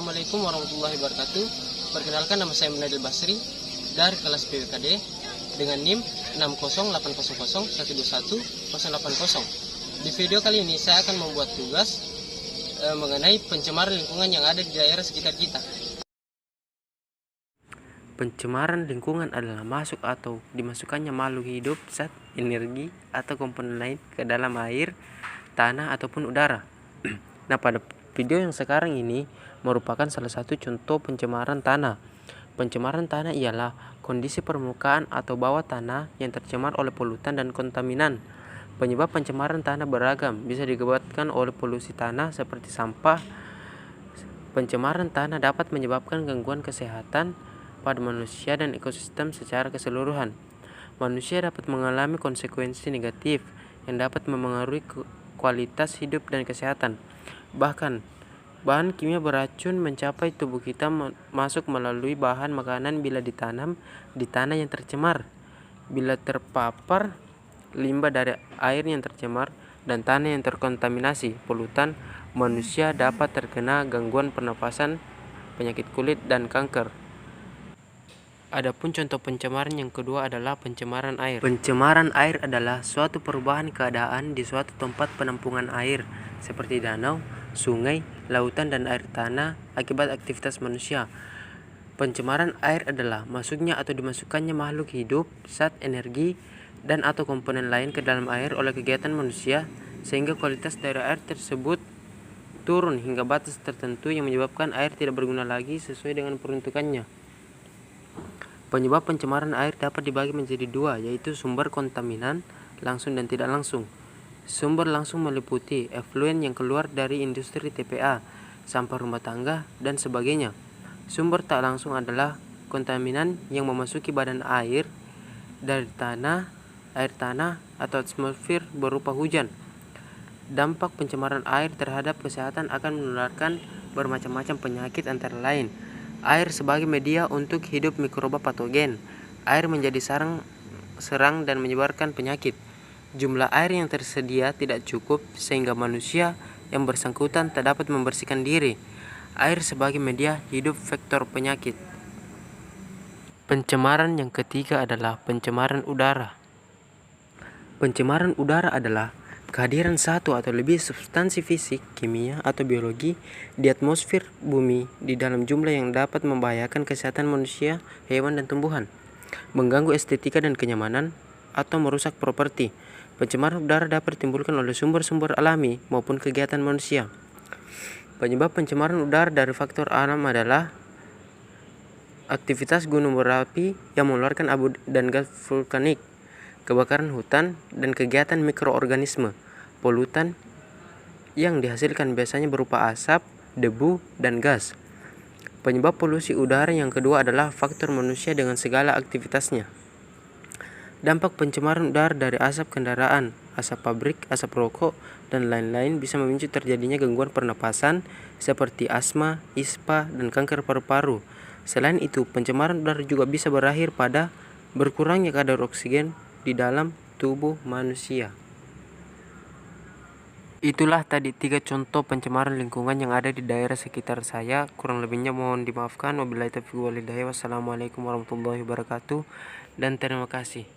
Assalamualaikum warahmatullahi wabarakatuh. Perkenalkan, nama saya Munadil Basri dari kelas PWKD dengan NIM 60800121080. Di video kali ini saya akan membuat tugas mengenai pencemaran lingkungan yang ada di daerah sekitar kita. Pencemaran lingkungan adalah masuk atau dimasukkannya makhluk hidup, zat, energi, atau komponen lain ke dalam air, tanah, ataupun udara. Nah, pada video yang sekarang ini merupakan salah satu contoh pencemaran tanah. Pencemaran tanah ialah kondisi permukaan atau bawah tanah yang tercemar oleh polutan dan kontaminan. Penyebab pencemaran tanah beragam, bisa disebabkan oleh polusi tanah seperti sampah. Pencemaran tanah dapat menyebabkan gangguan kesehatan pada manusia dan ekosistem secara keseluruhan. Manusia dapat mengalami konsekuensi negatif yang dapat memengaruhi kualitas hidup dan kesehatan. Bahkan, bahan kimia beracun mencapai tubuh kita masuk melalui bahan makanan bila ditanam di tanah yang tercemar. Bila terpapar limbah dari air yang tercemar dan tanah yang terkontaminasi polutan, manusia dapat terkena gangguan pernapasan, penyakit kulit, dan kanker. Adapun contoh pencemaran yang kedua adalah pencemaran air. Pencemaran air adalah suatu perubahan keadaan di suatu tempat penampungan air seperti danau, sungai, lautan, dan air tanah akibat aktivitas manusia. Pencemaran air adalah masuknya atau dimasukkannya makhluk hidup, zat, energi, dan atau komponen lain ke dalam air oleh kegiatan manusia sehingga kualitas dari air tersebut turun hingga batas tertentu yang menyebabkan air tidak berguna lagi sesuai dengan peruntukannya. Penyebab pencemaran air dapat dibagi menjadi dua, yaitu sumber kontaminan langsung dan tidak langsung. Sumber langsung meliputi efluen yang keluar dari industri TPA, sampah rumah tangga, dan sebagainya. Sumber tak langsung adalah kontaminan yang memasuki badan air dari air tanah, atau atmosfer berupa hujan. Dampak pencemaran air terhadap kesehatan akan menularkan bermacam-macam penyakit, antara lain air sebagai media untuk hidup mikroba patogen. Air menjadi serang dan menyebarkan penyakit. Jumlah air yang tersedia tidak cukup sehingga manusia yang bersangkutan tak dapat membersihkan diri. Air sebagai media hidup vektor penyakit. Pencemaran yang ketiga adalah pencemaran udara. Pencemaran udara adalah kehadiran satu atau lebih substansi fisik, kimia, atau biologi di atmosfer bumi di dalam jumlah yang dapat membahayakan kesehatan manusia, hewan, dan tumbuhan, mengganggu estetika dan kenyamanan, atau merusak properti. Pencemaran udara dapat ditimbulkan oleh sumber-sumber alami maupun kegiatan manusia. Penyebab pencemaran udara dari faktor alam adalah aktivitas gunung berapi yang mengeluarkan abu dan gas vulkanik, kebakaran hutan, dan kegiatan mikroorganisme. Polutan yang dihasilkan biasanya berupa asap, debu, dan gas. Penyebab polusi udara yang kedua adalah faktor manusia dengan segala aktivitasnya. Dampak pencemaran udara dari asap kendaraan, asap pabrik, asap rokok, dan lain-lain bisa memicu terjadinya gangguan pernapasan seperti asma, ispa, dan kanker paru-paru. Selain itu, pencemaran udara juga bisa berakhir pada berkurangnya kadar oksigen di dalam tubuh manusia. Itulah tadi 3 contoh pencemaran lingkungan yang ada di daerah sekitar saya. Kurang lebihnya mohon dimaafkan. Wabillahi taufiq wal hidayah. Wassalamualaikum warahmatullahi wabarakatuh, dan terima kasih.